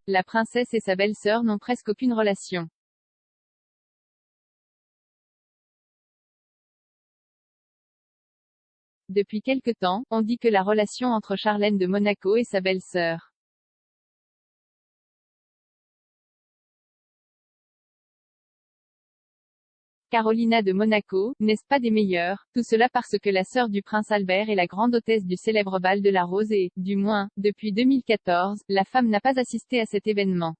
la princesse et sa belle-sœur n'ont presque aucune relation. Depuis quelque temps, on dit que la relation entre Charlène de Monaco et sa belle-sœur Carolina de Monaco, n'est-ce pas des meilleurs, tout cela parce que la sœur du prince Albert est la grande hôtesse du célèbre bal de la Rose et, du moins, depuis 2014, la femme n'a pas assisté à cet événement.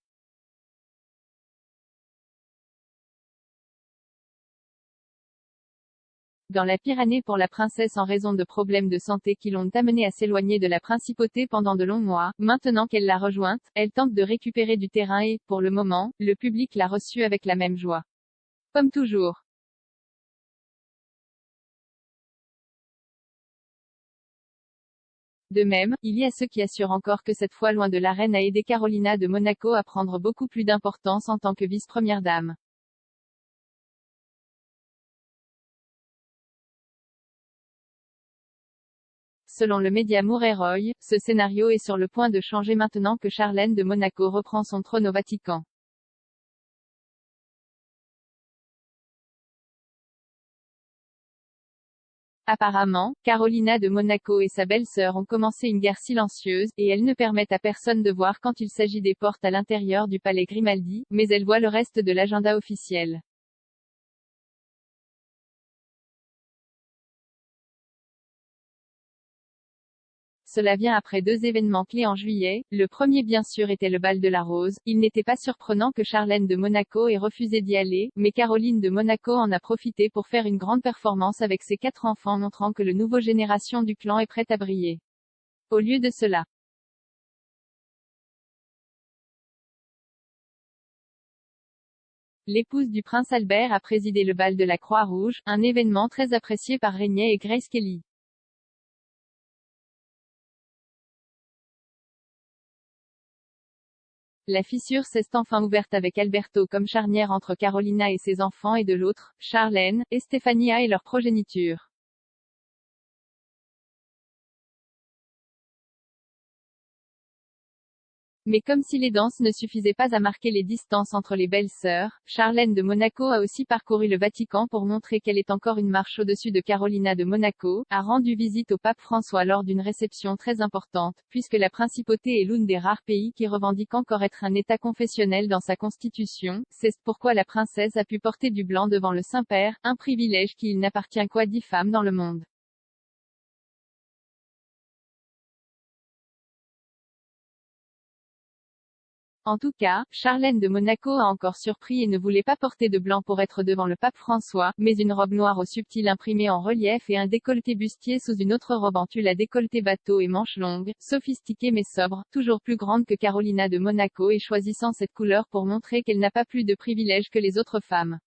Dans la pire année pour la princesse en raison de problèmes de santé qui l'ont amenée à s'éloigner de la principauté pendant de longs mois, maintenant qu'elle l'a rejointe, elle tente de récupérer du terrain et, pour le moment, le public l'a reçue avec la même joie. Comme toujours. De même, il y a ceux qui assurent encore que cette fois loin de la reine a aidé Carolina de Monaco à prendre beaucoup plus d'importance en tant que vice-première dame. Selon le média Murray Roy, ce scénario est sur le point de changer maintenant que Charlène de Monaco reprend son trône au Vatican. Apparemment, Carolina de Monaco et sa belle-sœur ont commencé une guerre silencieuse, et elles ne permettent à personne de voir quand il s'agit des portes à l'intérieur du palais Grimaldi, mais elles voient le reste de l'agenda officiel. Cela vient après deux événements clés en juillet. Le premier bien sûr était le bal de la Rose. Il n'était pas surprenant que Charlène de Monaco ait refusé d'y aller, mais Caroline de Monaco en a profité pour faire une grande performance avec ses 4 enfants montrant que le nouveau génération du clan est prête à briller. Au lieu de cela, l'épouse du prince Albert a présidé le bal de la Croix-Rouge, un événement très apprécié par Rainier et Grace Kelly. La fissure s'est enfin ouverte avec Alberto comme charnière entre Carolina et ses enfants et de l'autre, Charlène, Estefania et leur progéniture. Mais comme si les danses ne suffisaient pas à marquer les distances entre les belles-sœurs, Charlène de Monaco a aussi parcouru le Vatican pour montrer qu'elle est encore une marche au-dessus de Carolina de Monaco, a rendu visite au pape François lors d'une réception très importante, puisque la principauté est l'une des rares pays qui revendique encore être un État confessionnel dans sa constitution. C'est pourquoi la princesse a pu porter du blanc devant le Saint-Père, un privilège qui il n'appartient qu'à 10 femmes dans le monde. En tout cas, Charlène de Monaco a encore surpris et ne voulait pas porter de blanc pour être devant le pape François, mais une robe noire au subtil imprimée en relief et un décolleté bustier sous une autre robe en tulle à décolleté bateau et manches longues, sophistiquée mais sobre, toujours plus grande que Carolina de Monaco et choisissant cette couleur pour montrer qu'elle n'a pas plus de privilèges que les autres femmes.